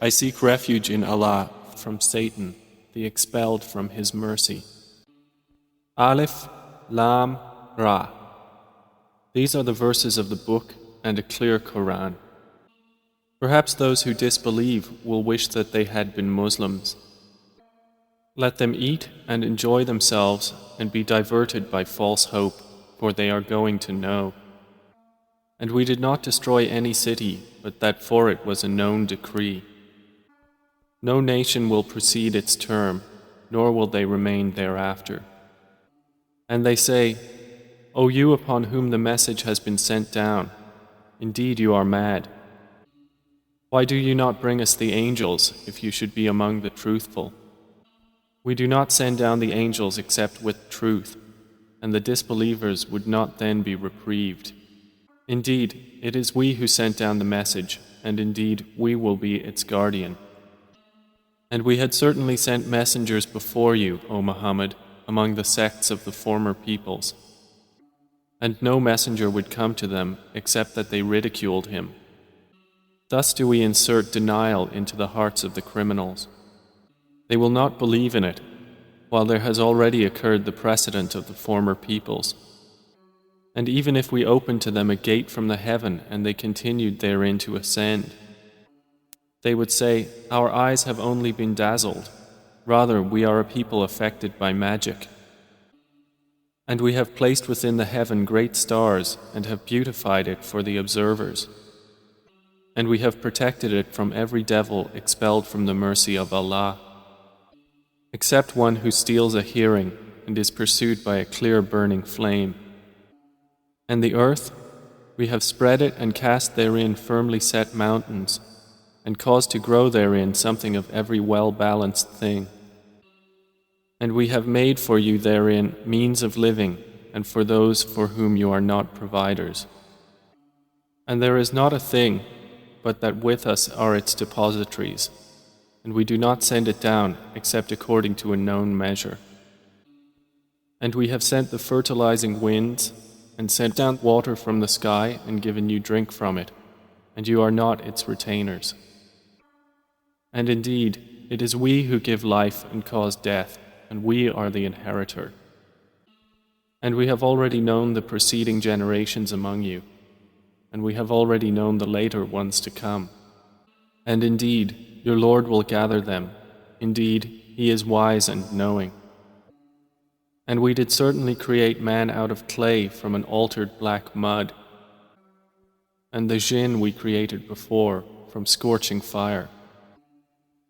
I seek refuge in Allah from Satan, the expelled from His mercy. Alif, Lam, Ra. These are the verses of the book and a clear Quran. Perhaps those who disbelieve will wish that they had been Muslims. Let them eat and enjoy themselves and be diverted by false hope, for they are going to know. And we did not destroy any city, but that for it was a known decree. No nation will precede its term, nor will they remain thereafter. And they say, O you upon whom the message has been sent down, indeed you are mad. Why do you not bring us the angels if you should be among the truthful? We do not send down the angels except with truth, and the disbelievers would not then be reprieved. Indeed, it is we who sent down the message, and indeed we will be its guardian. And we had certainly sent messengers before you, O Muhammad, among the sects of the former peoples. And no messenger would come to them except that they ridiculed him. Thus do we insert denial into the hearts of the criminals. They will not believe in it, while there has already occurred the precedent of the former peoples. And even if we opened to them a gate from the heaven and they continued therein to ascend, they would say, Our eyes have only been dazzled. Rather, we are a people affected by magic. And we have placed within the heaven great stars and have beautified it for the observers. And we have protected it from every devil expelled from the mercy of Allah, except one who steals a hearing and is pursued by a clear burning flame. And the earth, we have spread it and cast therein firmly set mountains, and caused to grow therein something of every well-balanced thing. And we have made for you therein means of living, and for those for whom you are not providers. And there is not a thing but that with us are its depositories, and we do not send it down except according to a known measure. And we have sent the fertilizing winds, and sent down water from the sky, and given you drink from it, and you are not its retainers. And indeed, it is we who give life and cause death, and we are the inheritor. And we have already known the preceding generations among you, and we have already known the later ones to come. And indeed, your Lord will gather them. Indeed, He is wise and knowing. And we did certainly create man out of clay from an altered black mud. And the jinn we created before from scorching fire.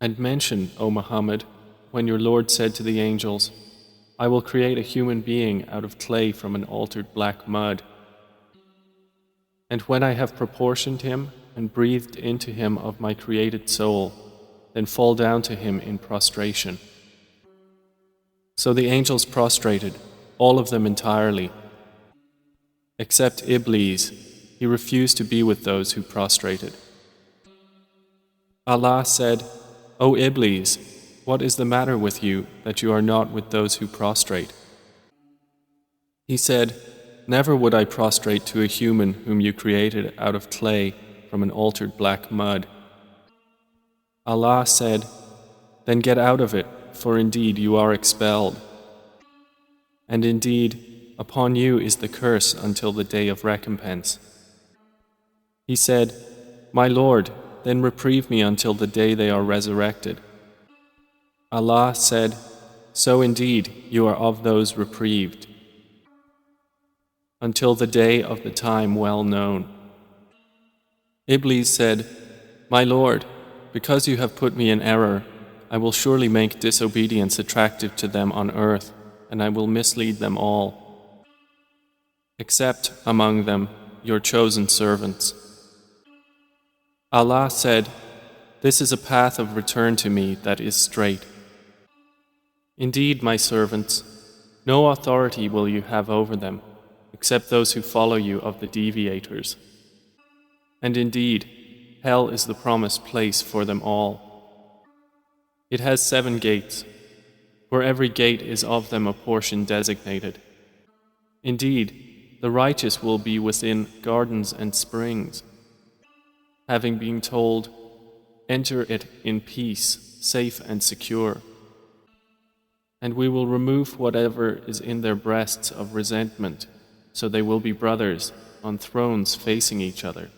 And mention, O Muhammad, when your Lord said to the angels, I will create a human being out of clay from an altered black mud. And when I have proportioned him and breathed into him of my created soul, then fall down to him in prostration. So the angels prostrated, all of them entirely, except Iblis. He refused to be with those who prostrated. Allah said, O Iblis, what is the matter with you that you are not with those who prostrate? He said, Never would I prostrate to a human whom you created out of clay from an altered black mud. Allah said, Then get out of it, for indeed you are expelled. And indeed, upon you is the curse until the day of recompense. He said, My Lord, then reprieve me until the day they are resurrected. Allah said, So indeed you are of those reprieved, until the day of the time well known. Iblis said, My Lord, because you have put me in error, I will surely make disobedience attractive to them on earth, and I will mislead them all, except among them your chosen servants. Allah said, This is a path of return to me that is straight. Indeed, my servants, no authority will you have over them, except those who follow you of the deviators. And indeed, hell is the promised place for them all. It has 7 gates. For every gate is of them a portion designated. Indeed, the righteous will be within gardens and springs, having been told, enter it in peace, safe and secure. And we will remove whatever is in their breasts of resentment, so they will be brothers on thrones facing each other.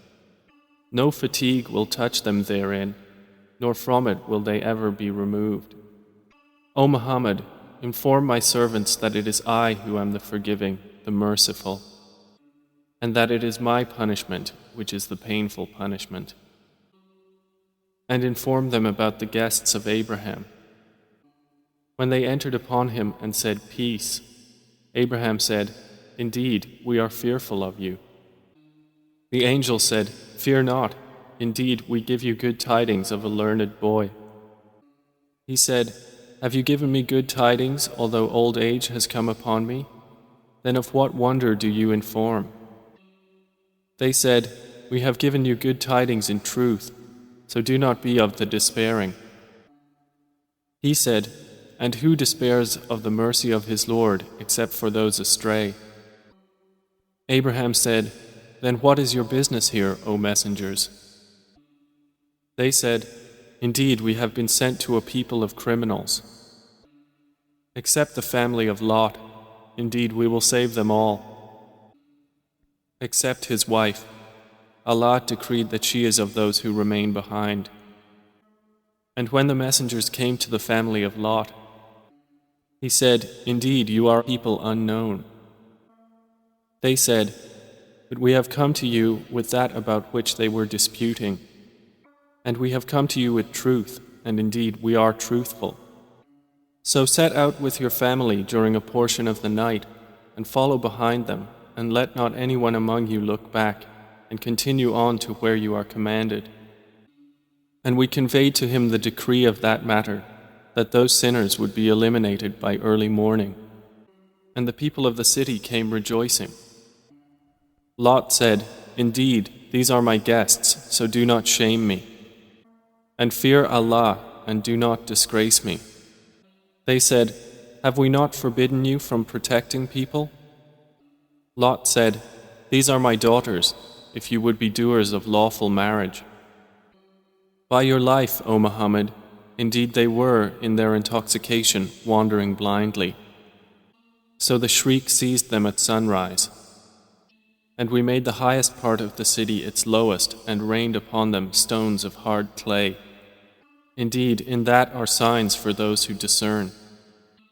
No fatigue will touch them therein, nor from it will they ever be removed. O Muhammad, inform my servants that it is I who am the forgiving, the merciful, and that it is my punishment which is the painful punishment. And inform them about the guests of Abraham. When they entered upon him and said, "Peace," Abraham said, "Indeed, we are fearful of you." The angel said, "Fear not. Indeed, we give you good tidings of a learned boy." He said, "Have you given me good tidings, although old age has come upon me? Then of what wonder do you inform?" They said, "We have given you good tidings in truth, so do not be of the despairing." He said, "And who despairs of the mercy of his Lord except for those astray?" Abraham said, "Then what is your business here, O messengers?" They said, "Indeed, we have been sent to a people of criminals. Except the family of Lot, indeed we will save them all. Except his wife, Allah decreed that she is of those who remain behind." And when the messengers came to the family of Lot, he said, "Indeed, you are people unknown." They said, "But we have come to you with that about which they were disputing, and we have come to you with truth, and indeed we are truthful. So set out with your family during a portion of the night, and follow behind them, and let not anyone among you look back, and continue on to where you are commanded." And we conveyed to him the decree of that matter, that those sinners would be eliminated by early morning. And the people of the city came rejoicing. Lot said, "Indeed, these are my guests, so do not shame me. And fear Allah, and do not disgrace me." They said, "Have we not forbidden you from protecting people?" Lot said, "These are my daughters, if you would be doers of lawful marriage." By your life, O Muhammad, indeed they were, in their intoxication, wandering blindly. So the shriek seized them at sunrise. And we made the highest part of the city its lowest, and rained upon them stones of hard clay. Indeed, in that are signs for those who discern.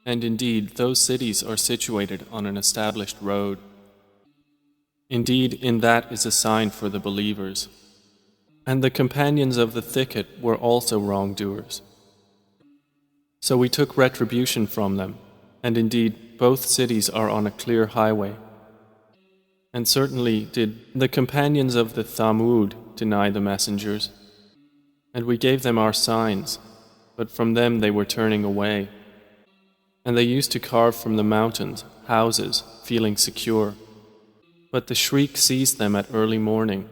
And indeed, those cities are situated on an established road. Indeed, in that is a sign for the believers. And the companions of the thicket were also wrongdoers. So we took retribution from them, and indeed, both cities are on a clear highway. And certainly did the companions of the Thamud deny the messengers. And we gave them our signs, but from them they were turning away. And they used to carve from the mountains houses, feeling secure. But the shriek seized them at early morning.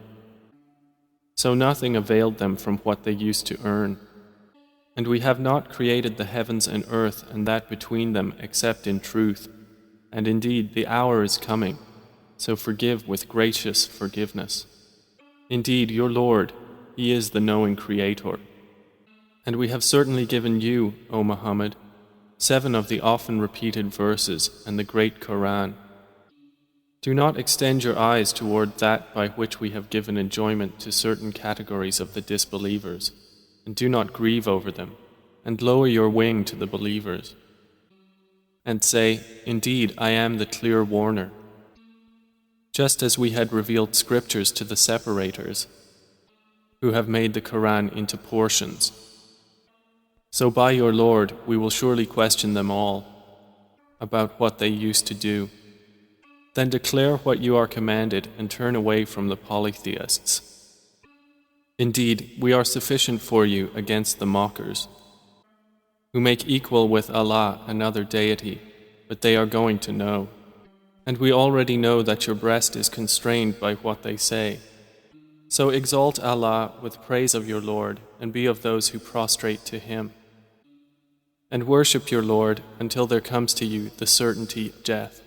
So nothing availed them from what they used to earn. And we have not created the heavens and earth and that between them except in truth. And indeed the hour is coming, so forgive with gracious forgiveness. Indeed, your Lord, He is the knowing Creator. And we have certainly given you, O Muhammad, 7 of the often repeated verses and the great Quran. Do not extend your eyes toward that by which we have given enjoyment to certain categories of the disbelievers, and do not grieve over them, and lower your wing to the believers. And say, "Indeed, I am the clear warner." Just as we had revealed scriptures to the separators, who have made the Quran into portions. So by your Lord, we will surely question them all about what they used to do. Then declare what you are commanded and turn away from the polytheists. Indeed, we are sufficient for you against the mockers, who make equal with Allah another deity, but they are going to know. And we already know that your breast is constrained by what they say. So exalt Allah with praise of your Lord and be of those who prostrate to Him. And worship your Lord until there comes to you the certainty of death.